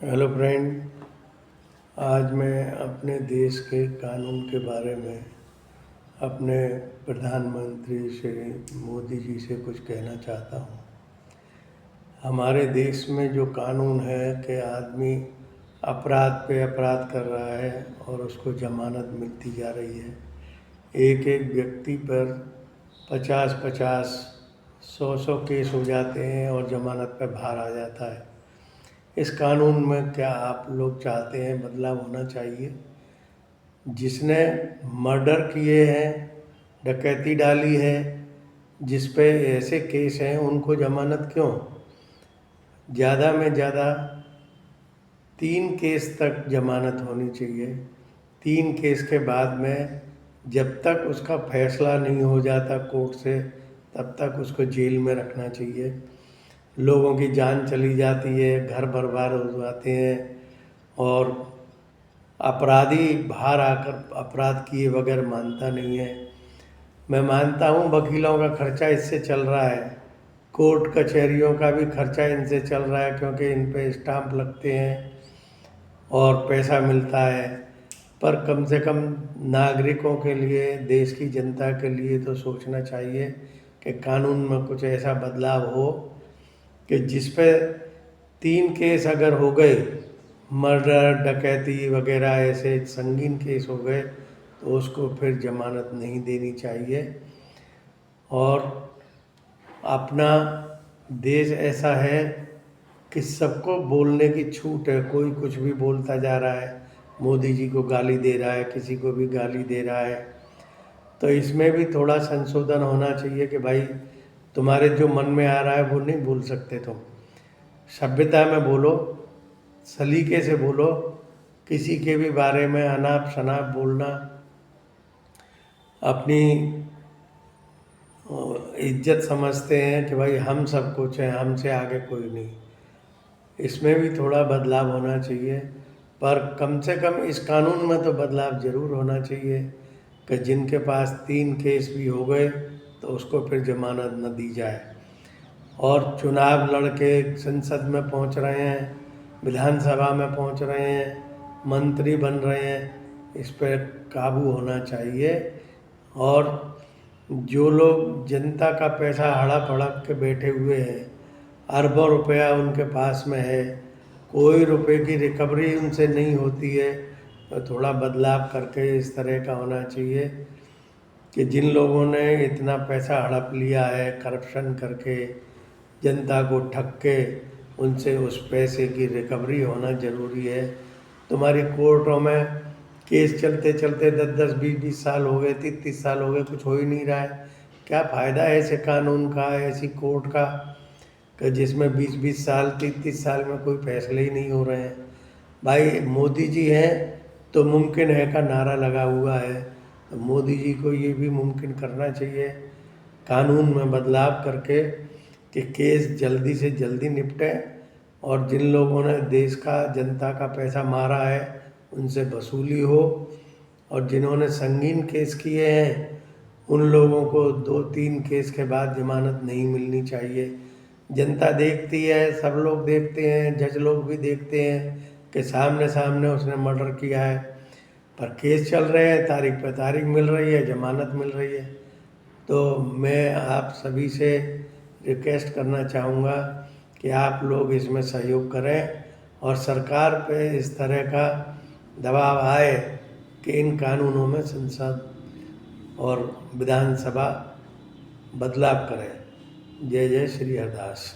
Hello friend. आज मैं अपने देश के कानून के बारे में अपने प्रधानमंत्री श्री मोदी जी से कुछ कहना चाहता हूँ। हमारे देश में जो कानून है कि आदमी अपराध पे अपराध कर रहा है और उसको जमानत मिलती जा रही है। एक एक व्यक्ति पर 50-50, 100-100 केस हो जाते हैं और जमानत पे बाहर आ जाता है। इस कानून में क्या आप लोग चाहते हैं बदलाव होना चाहिए? जिसने मर्डर किए हैं, डकैती डाली है, जिस पे ऐसे केस हैं, उनको जमानत क्यों? ज़्यादा में ज़्यादा 3 केस तक जमानत होनी चाहिए। 3 केस के बाद में जब तक उसका फैसला नहीं हो जाता कोर्ट से, तब तक उसको जेल में रखना चाहिए। लोगों की जान चली जाती है, घर बर्बाद हो जाते हैं और अपराधी बाहर आकर अपराध किए बगैर मानता नहीं है। मैं मानता हूँ वकीलों का खर्चा इससे चल रहा है, कोर्ट कचहरियों का भी खर्चा इनसे चल रहा है, क्योंकि इन पे स्टाम्प लगते हैं और पैसा मिलता है। पर कम से कम नागरिकों के लिए, देश की जनता के लिए तो सोचना चाहिए कि कानून में कुछ ऐसा बदलाव हो कि जिस पे 3 केस अगर हो गए, मर्डर, डकैती वगैरह ऐसे संगीन केस हो गए, तो उसको फिर जमानत नहीं देनी चाहिए। और अपना देश ऐसा है कि सबको बोलने की छूट है, कोई कुछ भी बोलता जा रहा है। मोदी जी को गाली दे रहा है, किसी को भी गाली दे रहा है। तो इसमें भी थोड़ा संशोधन होना चाहिए कि भाई तुम्हारे जो मन में आ रहा है वो नहीं बोल सकते तुम। सभ्यता में बोलो, सलीके से बोलो। किसी के भी बारे में अनाप शनाप बोलना अपनी इज्जत समझते हैं कि भाई हम सब कुछ हैं, हमसे आगे कोई नहीं। इसमें भी थोड़ा बदलाव होना चाहिए, पर कम से कम इस कानून में तो बदलाव ज़रूर होना चाहिए कि जिनके पास 3 केस भी हो गए तो उसको फिर जमानत न दी जाए। और चुनाव लड़के संसद में पहुंच रहे हैं, विधानसभा में पहुंच रहे हैं, मंत्री बन रहे हैं, इस पर काबू होना चाहिए। और जो लोग जनता का पैसा हड़प हड़प के बैठे हुए हैं, अरबों रुपया उनके पास में है, कोई रुपए की रिकवरी उनसे नहीं होती है, तो थोड़ा बदलाव करके इस तरह का होना चाहिए कि जिन लोगों ने इतना पैसा हड़प लिया है करप्शन करके, जनता को ठग के, उनसे उस पैसे की रिकवरी होना ज़रूरी है। तुम्हारी कोर्टों में केस चलते चलते 10-10, 20-20 साल हो गए, 30-30 साल हो गए, कुछ हो ही नहीं रहा है। क्या फ़ायदा है ऐसे कानून का, ऐसी कोर्ट का कि जिसमें 20-20 साल, 30-30 साल में कोई फैसले ही नहीं हो रहे हैं। भाई मोदी जी हैं तो मुमकिन है का नारा लगा हुआ है, तो मोदी जी को ये भी मुमकिन करना चाहिए कानून में बदलाव करके कि केस जल्दी से जल्दी निपटे और जिन लोगों ने देश का, जनता का पैसा मारा है उनसे वसूली हो। और जिन्होंने संगीन केस किए हैं उन लोगों को 2-3 केस के बाद जमानत नहीं मिलनी चाहिए। जनता देखती है, सब लोग देखते हैं, जज लोग भी देखते हैं कि सामने सामने उसने मर्डर किया है, पर केस चल रहे हैं, तारीख पे तारीख मिल रही है, जमानत मिल रही है। तो मैं आप सभी से रिक्वेस्ट करना चाहूँगा कि आप लोग इसमें सहयोग करें और सरकार पे इस तरह का दबाव आए कि इन कानूनों में संसद और विधानसभा बदलाव करें। जय जय श्री हरदास।